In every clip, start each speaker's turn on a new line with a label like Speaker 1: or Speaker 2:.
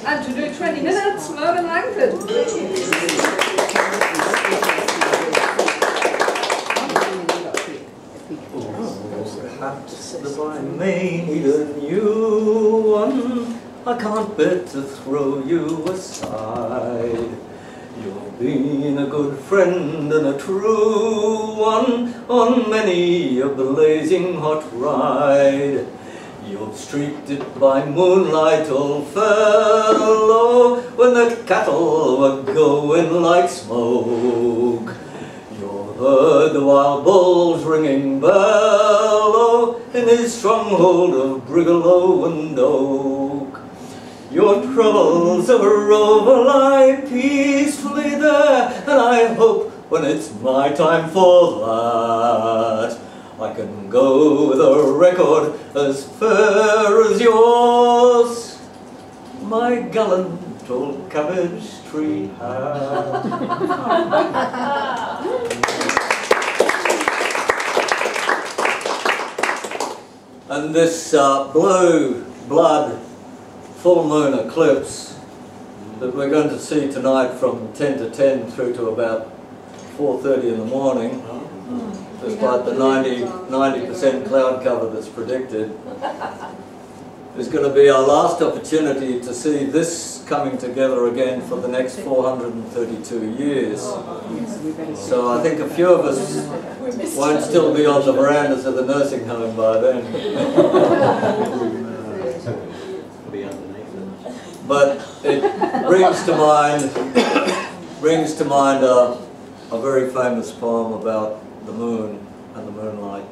Speaker 1: And to do 20 minutes, MERVYN Langford.
Speaker 2: Perhaps that I may need a new one. I can't bear to throw you aside. You've been a good friend and a true one on many a blazing hot ride. You've streaked it by moonlight, old fellow, when the cattle were going like smoke. You've heard the wild bulls ringing bellow in his stronghold of Brigalow and Oak. Your troubles ever over lie peacefully there, and I hope when it's my time for that, I can go with a record as fair as yours, my gallant old cabbage tree hat. And this blue blood full moon eclipse that we're going to see tonight from 10 to 10 through to about 4:30 in the morning, despite the 90% cloud cover that's predicted, is going to be our last opportunity to see this coming together again for the next 432 years. So I think a few of us won't still be on the verandas of the nursing home by then. But it brings to mind a very famous poem about the moon and the moonlight.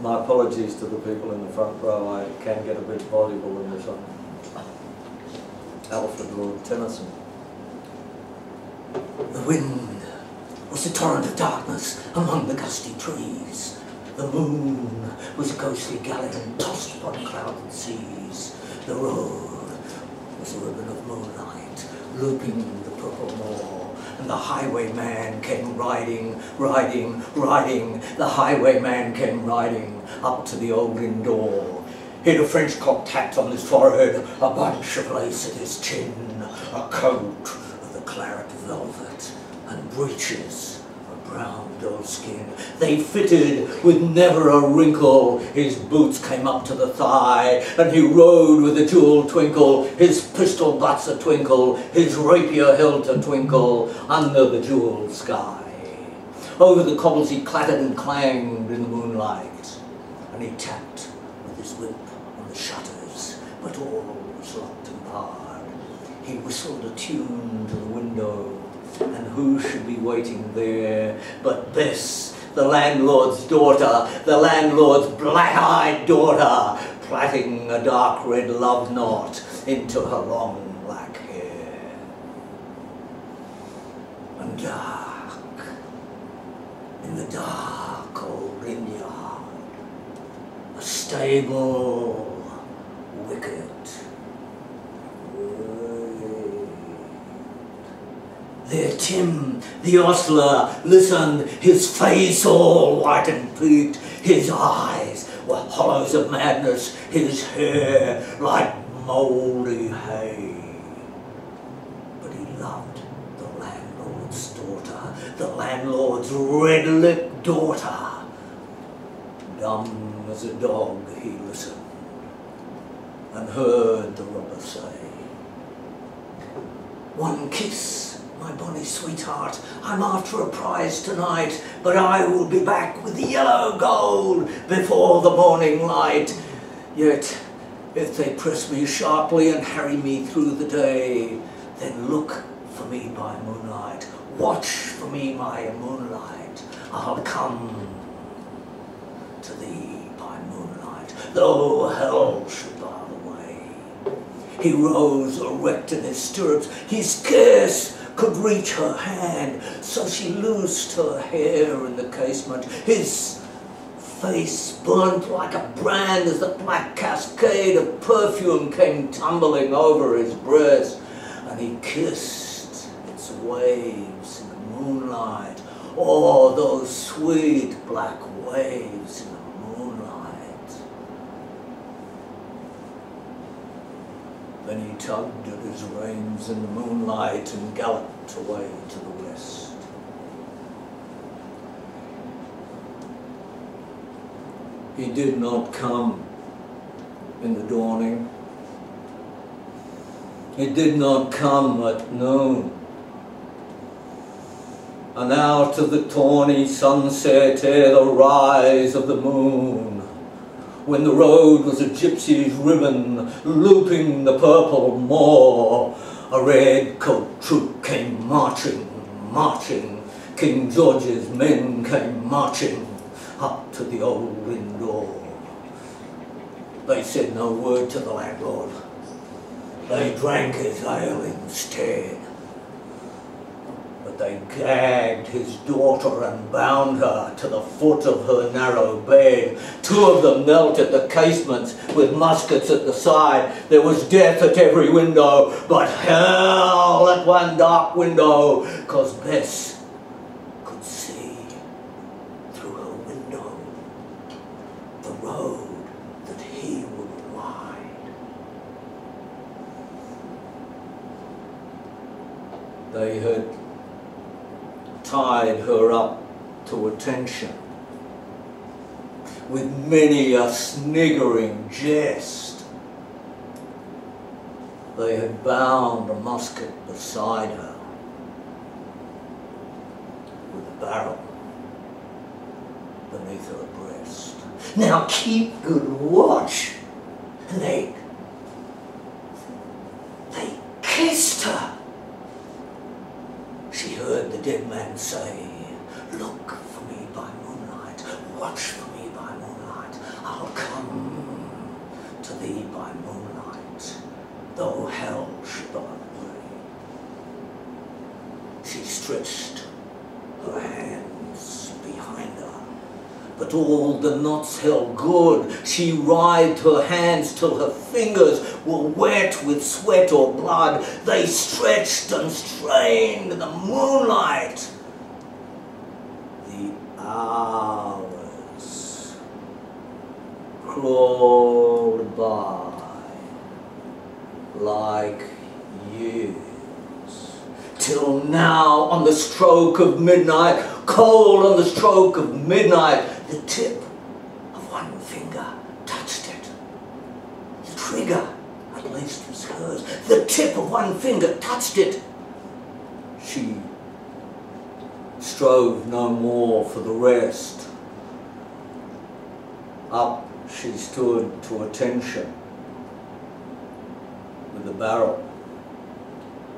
Speaker 2: My apologies to the people in the front row, I can get a bit voluble in this one. Alfred Lord Tennyson. The wind was a torrent of darkness among the gusty trees. The moon was a ghostly galleon tossed upon clouded seas. The road was a ribbon of moonlight looping the purple moor, and the highwayman came riding, riding, riding. The highwayman came riding up to the old inn door. He'd a French cocked hat on his forehead, a bunch of lace at his chin, a coat of the claret velvet, and breeches of brown doeskin. They fitted with never a wrinkle. His boots came up to the thigh, and he rode with a jewel twinkle, his pistol butts a twinkle, his rapier hilt a twinkle, under the jewelled sky. Over the cobbles he clattered and clanged in the moonlight, and he tapped with his whip on the shutters, but all was locked and barred. He whistled a tune to the window, and who should be waiting there but Bess, the landlord's daughter, the landlord's black-eyed daughter, plaiting a dark red love knot into her long black hair. And dark, in the dark old inn yard, a stable wicket. There Tim, the ostler, listened, his face all white and peaked, his eyes were hollows of madness, his hair like mouldy hay. But he loved the landlord's daughter, the landlord's red-lipped daughter. Dumb as a dog he listened, and heard the robber say, "One kiss, my bonny sweetheart, I'm after a prize tonight, but I will be back with the yellow gold before the morning light. Yet, if they press me sharply and harry me through the day, then look for me by moonlight, watch for me by moonlight. I'll come to thee by moonlight, though hell should bar the way." He rose erect in his stirrups, he scarce could reach her hand, so she loosed her hair in the casement. His face burnt like a brand as the black cascade of perfume came tumbling over his breast, and he kissed its waves in the moonlight. Oh, those sweet black waves in the moonlight. Then he tugged at his reins in the moonlight and galloped away to the west. He did not come in the dawning. He did not come at noon. And out of the tawny sunset ere the rise of the moon, when the road was a gypsy's ribbon looping the purple moor, a red-coat troop came marching, marching. King George's men came marching up to the old inn door. They said no word to the landlord. They drank his ale instead. But they gagged his daughter and bound her to the foot of her narrow bed. Two of them knelt at the casements with muskets at the side. There was death at every window, but hell at one dark window, 'cause Bess could see through her window the road that he would ride. They had tied her up to attention with many a sniggering jest. They had bound a musket beside her with a barrel beneath her breast. Now keep good watch. And they kissed her. She heard the dead man say, "Look for me by moonlight, watch for me by moonlight, I'll come to thee by moonlight, though hell should not bring." She stretched her hands behind her, but all the knots held good. She writhed her hands till her fingers were wet with sweat or blood. They stretched and strained in the moonlight. The hours crawled by like years, till now on the stroke of midnight, cold on the stroke of midnight, the tip of one finger touched it. The trigger, at least, was hers. The tip of one finger touched it. She strove no more for the rest. Up she stood to attention with the barrel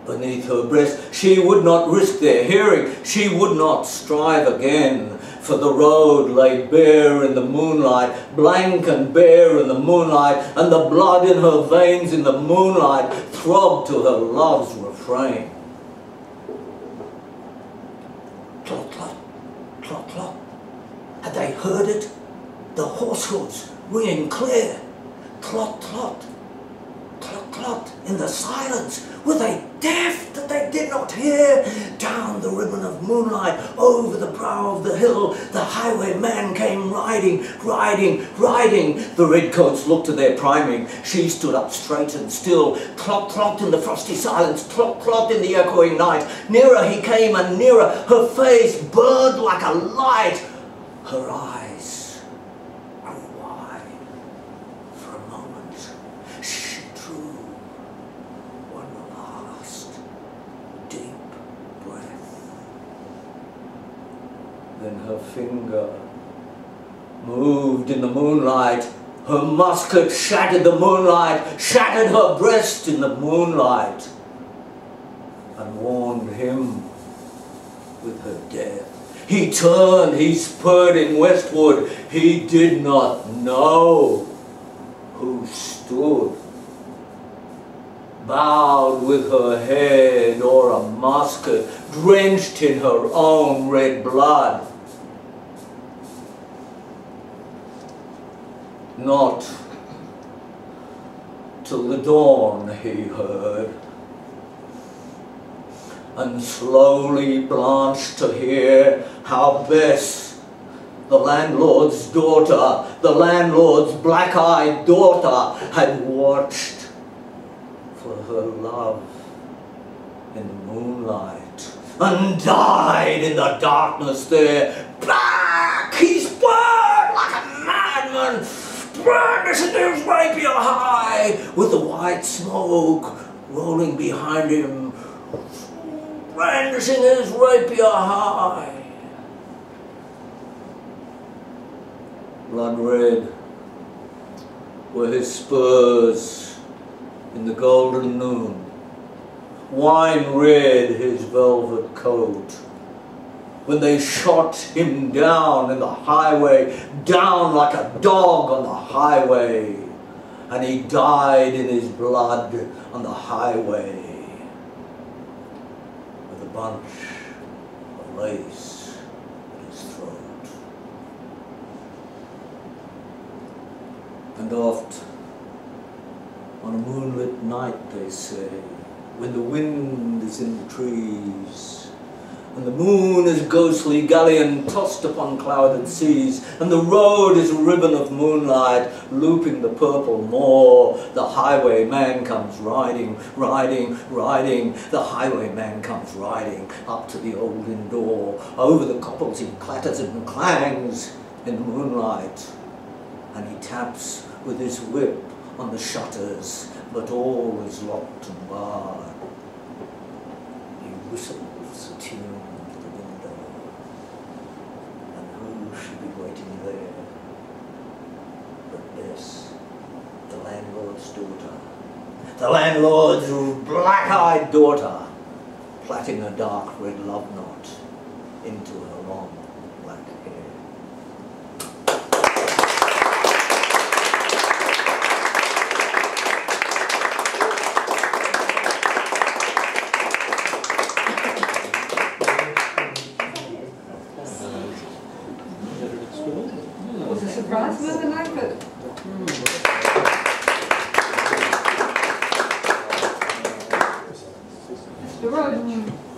Speaker 2: beneath her breast. She would not risk their hearing. She would not strive again, for the road lay bare in the moonlight, blank and bare in the moonlight, and the blood in her veins in the moonlight throbbed to her love's refrain. Clot, clot, clot, clot. Had they heard it? The horse hooves ringing clear. Clot, clot, clot, clot, in the silence. Were they deaf that they did not hear? Down the ribbon of moonlight, over the brow of the hill, the highwayman came riding, riding, riding. The redcoats looked to their priming. She stood up straight and still. Clot, clot in the frosty silence, clot, clot in the echoing night. Nearer he came and nearer. Her face burned like a light. Her eyes grew wide. For a moment she drew one last deep breath. Then her finger moved in the moonlight. Her musket shattered the moonlight, shattered her breast in the moonlight, and warned him with her death. He turned, he spurred in westward. He did not know who stood, bowed with her head o'er a musket, drenched in her own red blood. Not till the dawn he heard, and slowly blanched to hear how Bess, the landlord's daughter, the landlord's black-eyed daughter, had watched for her love in the moonlight, and died in the darkness there. Black, he's burned like a madman, brandishing his rapier high, with the white smoke rolling behind him, brandishing his rapier high. Blood red were his spurs in the golden noon, wine red his velvet coat, when they shot him down in the highway, down like a dog on the highway, and he died in his blood on the highway, with a bunch of lace at his throat. And oft, on a moonlit night, they say, when the wind is in the trees, and the moon is ghostly galleon tossed upon clouded seas, and the road is a ribbon of moonlight looping the purple moor, the highwayman comes riding, riding, riding, the highwayman comes riding up to the old inn door. Over the cobbles he clatters and clangs in the moonlight, and he taps with his whip on the shutters, but all is locked and barred. He whistles a tune to the window, and who should be waiting there but Bess, the landlord's daughter, the landlord's black-eyed daughter, plaiting a dark red love knot into her long black hair.
Speaker 1: Surprise, MERVYN Langford. Mr. Roach.